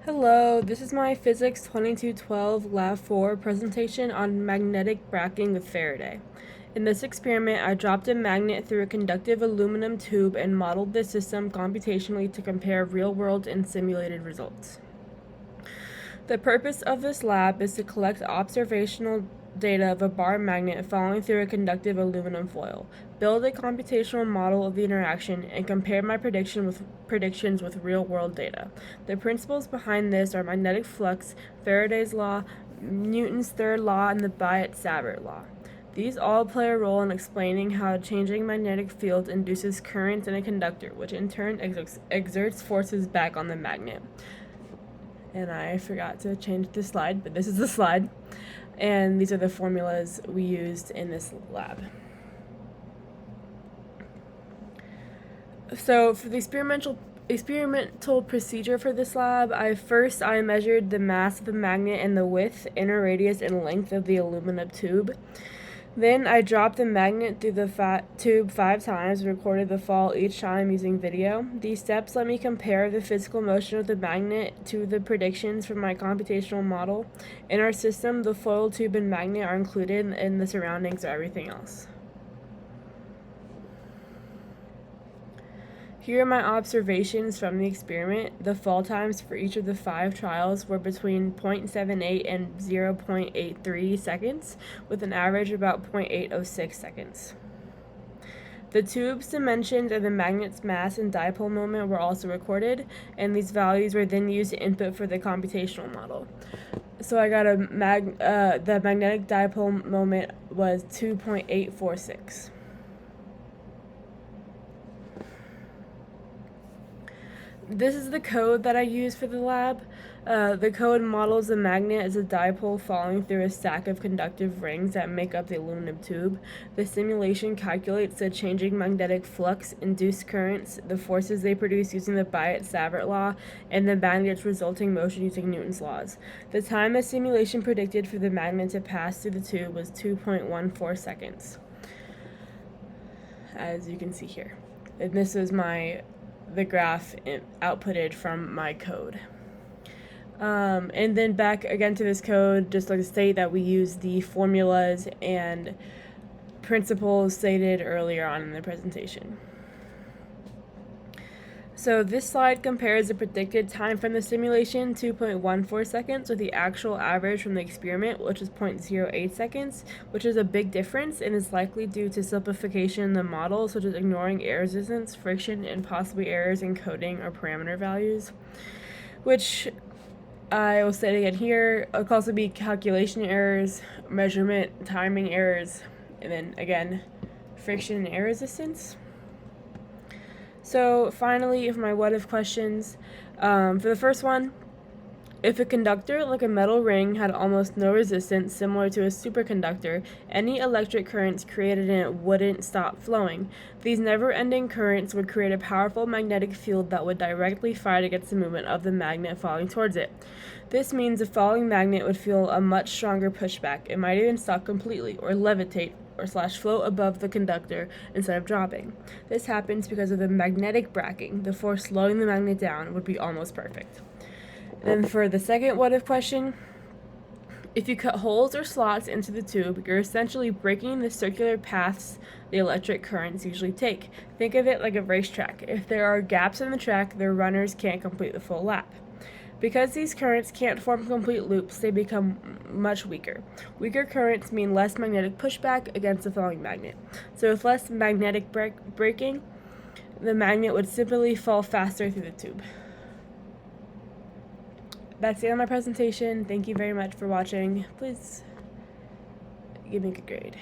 Hello, this is my Physics 2212 Lab 4 presentation on magnetic bracking with Faraday. In this experiment, I dropped a magnet through a conductive aluminum tube and modeled the system computationally to compare real-world and simulated results. The purpose of this lab is to collect observational data of a bar magnet falling through a conductive aluminum foil, build a computational model of the interaction, and compare my predictions with real-world data. The principles behind this are magnetic flux, Faraday's law, Newton's third law, and the Biot-Savart law. These all play a role in explaining how a changing magnetic field induces currents in a conductor, which in turn exerts forces back on the magnet. And I forgot to change the slide, but this is the slide. And these are the formulas we used in this lab. So for the experimental procedure for this lab, I measured the mass of the magnet and the width, inner radius, and length of the aluminum tube. Then I dropped the magnet through the tube 5 times and recorded the fall each time using video. These steps let me compare the physical motion of the magnet to the predictions from my computational model. In our system, the foil tube and magnet are included, and the surroundings are everything else. Here are my observations from the experiment. The fall times for each of the 5 trials were between 0.78 and 0.83 seconds, with an average of about 0.806 seconds. The tube's dimensions and the magnet's mass and dipole moment were also recorded, and these values were then used to input for the computational model. So I got the magnetic dipole moment was 2.846. This is the code that I use for the lab. The code models the magnet as a dipole falling through a stack of conductive rings that make up the aluminum tube. The simulation calculates the changing magnetic flux, induced currents, the forces they produce using the Biot-Savart law, and the magnet's resulting motion using Newton's laws. The time the simulation predicted for the magnet to pass through the tube was 2.14 seconds, as you can see here. And this is the graph outputted from my code. And then back again to this code, just like to state that we use the formulas and principles stated earlier on in the presentation. So this slide compares the predicted time from the simulation, 2.14 seconds, with the actual average from the experiment, which is 0.08 seconds, which is a big difference and is likely due to simplification in the model, such as ignoring air resistance, friction, and possibly errors in coding or parameter values, which I will state again here. It could also be calculation errors, measurement, timing errors, and then again, friction and air resistance. So finally, for my what if questions, for the first one, if a conductor like a metal ring had almost no resistance, similar to a superconductor, any electric currents created in it wouldn't stop flowing. These never-ending currents would create a powerful magnetic field that would directly fight against the movement of the magnet falling towards it. This means a falling magnet would feel a much stronger pushback. It might even stop completely or levitate or float above the conductor instead of dropping. This happens because of the magnetic bracking. The force slowing the magnet down would be almost perfect. Then for the second what if question, if you cut holes or slots into the tube, you're essentially breaking the circular paths the electric currents usually take. Think of it like a racetrack. If there are gaps in the track, the runners can't complete the full lap. Because these currents can't form complete loops, they become much weaker. Weaker currents mean less magnetic pushback against the falling magnet. So with less magnetic braking, the magnet would simply fall faster through the tube. That's the end of my presentation. Thank you very much for watching. Please give me a good grade.